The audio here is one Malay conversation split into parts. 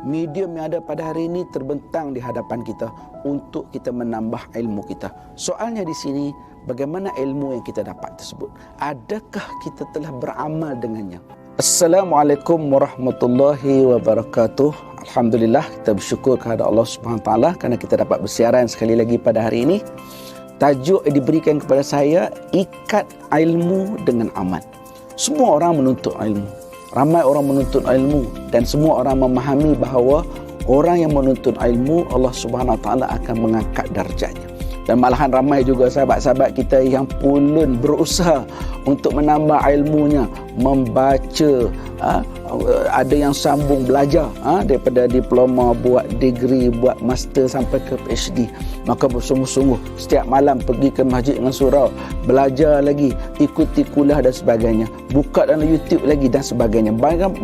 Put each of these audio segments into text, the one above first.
medium yang ada pada hari ini terbentang di hadapan kita untuk kita menambah ilmu kita. Soalnya di sini, bagaimana ilmu yang kita dapat tersebut? Adakah kita telah beramal dengannya? Assalamualaikum warahmatullahi wabarakatuh. Alhamdulillah, kita bersyukur kepada Allah Subhanahu Wa Taala kerana kita dapat bersiaran sekali lagi pada hari ini. Tajuk yang diberikan kepada saya, ikat ilmu dengan amal. Semua orang menuntut ilmu. Ramai orang menuntut ilmu dan semua orang memahami bahawa orang yang menuntut ilmu, Allah Subhanahu Wa Taala akan mengangkat darjatnya. Dan malahan ramai juga sahabat-sahabat kita yang pulun berusaha untuk menambah ilmunya, membaca, ada yang sambung belajar daripada diploma, buat degree, buat master sampai ke PhD. Maka bersungguh-sungguh setiap malam pergi ke masjid dengan surau, belajar lagi, ikuti kuliah dan sebagainya, buka dalam YouTube lagi dan sebagainya.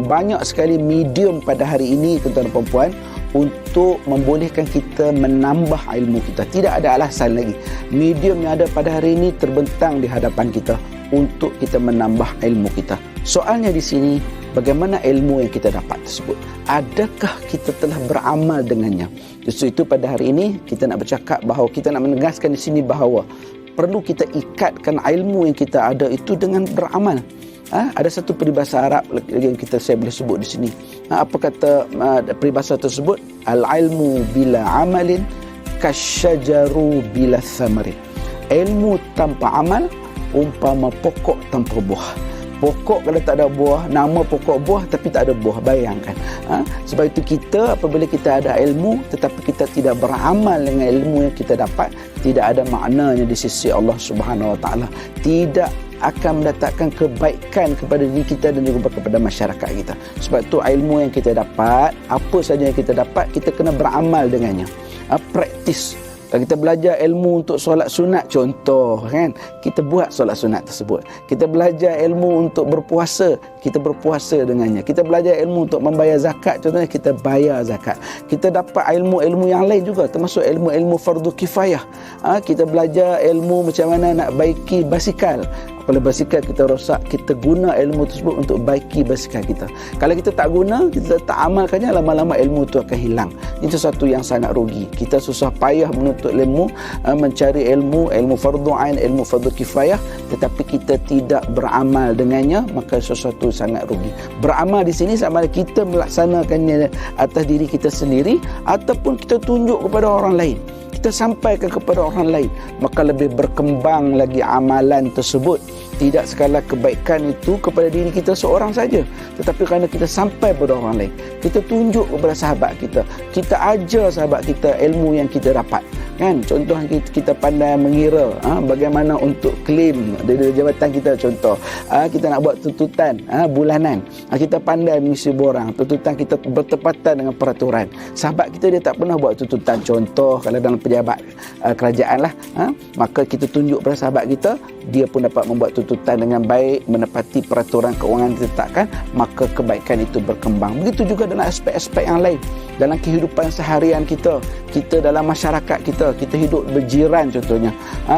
Banyak sekali medium pada hari ini, tuan-tuan dan puan-puan, untuk membolehkan kita menambah ilmu kita. Tidak ada alasan lagi. Medium yang ada pada hari ini terbentang di hadapan kita untuk kita menambah ilmu kita. Soalnya di sini, bagaimana ilmu yang kita dapat tersebut? Adakah kita telah beramal dengannya? Justru itu pada hari ini kita nak bercakap bahawa kita nak menegaskan di sini bahawa perlu kita ikatkan ilmu yang kita ada itu dengan beramal. Ada satu peribahasa Arab yang saya boleh sebut di sini. Apa kata peribahasa tersebut? Al-ilmu bila amalin kasyajaru bila thamarin. Ilmu tanpa amal umpama pokok tanpa buah. Pokok kalau tak ada buah, nama pokok buah tapi tak ada buah, bayangkan. Sebab itu kita apabila kita ada ilmu tetapi kita tidak beramal dengan ilmu yang kita dapat, tidak ada maknanya di sisi Allah Subhanahu Wa Taala. Tidak akan mendatangkan kebaikan kepada diri kita dan juga kepada masyarakat kita. Sebab itu ilmu yang kita dapat, apa saja yang kita dapat, kita kena beramal dengannya. Praktis. Kalau kita belajar ilmu untuk solat sunat, contoh kan, kita buat solat sunat tersebut. Kita belajar ilmu untuk berpuasa, kita berpuasa dengannya. Kita belajar ilmu untuk membayar zakat, contohnya kita bayar zakat. Kita dapat ilmu-ilmu yang lain juga, termasuk ilmu-ilmu fardu kifayah. Kita belajar ilmu macam mana nak baiki basikal. Kalau basikal kita rosak, kita guna ilmu tersebut untuk baiki basikal kita. Kalau kita tak guna, kita tak amalkannya, lama-lama ilmu itu akan hilang. Itu satu yang sangat rugi. Kita susah payah menuntut ilmu, mencari ilmu fardu ain, ilmu fardu kifayah, tetapi kita tidak beramal dengannya, maka sesuatu sangat rugi. Beramal di sini sama ada kita melaksanakannya atas diri kita sendiri ataupun kita tunjuk kepada orang lain. Kita sampaikan kepada orang lain, maka lebih berkembang lagi amalan tersebut. Tidak sekadar kebaikan itu kepada diri kita seorang saja, tetapi kerana kita sampai kepada orang lain, kita tunjuk kepada sahabat kita, kita ajar sahabat kita ilmu yang kita dapat. Kan, contoh kita pandai mengira bagaimana untuk claim dari jabatan kita, contoh kita nak buat tuntutan bulanan, kita pandai mengisi borang, tuntutan kita bertepatan dengan peraturan. Sahabat kita dia tak pernah buat tuntutan, contoh kalau dalam pejabat kerajaan lah, maka kita tunjuk pada sahabat kita, dia pun dapat membuat tuntutan dengan baik, menepati peraturan keuangan ditetapkan, maka kebaikan itu berkembang. Begitu juga dalam aspek-aspek yang lain, dalam kehidupan seharian kita dalam masyarakat kita hidup berjiran contohnya,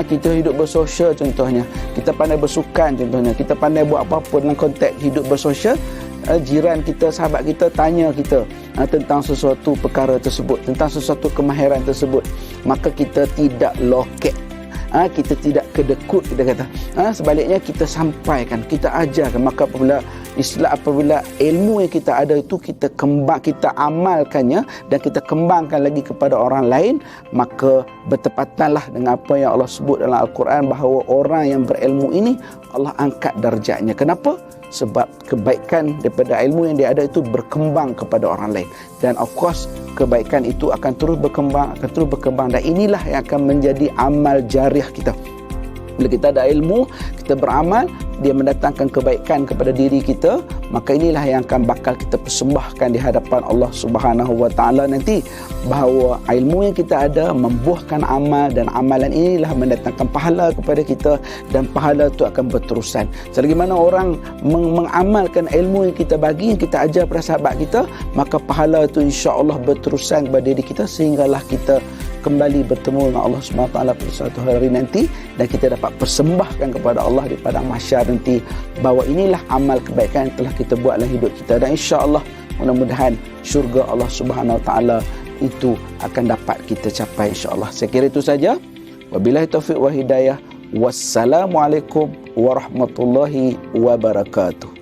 kita hidup bersosial contohnya, kita pandai bersukan contohnya, kita pandai buat apa-apa dalam konteks hidup bersosial, jiran kita, sahabat kita tanya kita tentang sesuatu perkara tersebut, tentang sesuatu kemahiran tersebut, maka kita tidak loket, kita tidak kedekut, kita kata. Sebaliknya kita sampaikan, kita ajarkan. Maka apabila ilmu yang kita ada itu kita amalkannya dan kita kembangkan lagi kepada orang lain, maka bertepatanlah dengan apa yang Allah sebut dalam Al-Quran bahawa orang yang berilmu ini Allah angkat darjatnya. Kenapa? Sebab kebaikan daripada ilmu yang dia ada itu berkembang kepada orang lain. Dan of course, kebaikan itu akan terus berkembang. Dan inilah yang akan menjadi amal jariah kita. Bila kita ada ilmu, kita beramal, dia mendatangkan kebaikan kepada diri kita, maka inilah yang akan bakal kita persembahkan di hadapan Allah Subhanahu Wa Taala nanti, bahawa ilmu yang kita ada membuahkan amal dan amalan inilah mendatangkan pahala kepada kita dan pahala itu akan berterusan. Selagi mana orang mengamalkan ilmu yang kita bagi, yang kita ajar pada sahabat kita, maka pahala itu insya-Allah berterusan kepada diri kita sehinggalah kita kembali bertemu dengan Allah SWT pada suatu hari nanti dan kita dapat persembahkan kepada Allah di padang mahsyar nanti bahawa inilah amal kebaikan yang telah kita buat dalam hidup kita, dan insya-Allah Mudah-mudahan syurga Allah Subhanahu Wa Taala itu akan dapat kita capai insya-Allah. Saya kira itu saja. Wabillahi taufiq wa hidayah. Wassalamualaikum warahmatullahi wabarakatuh.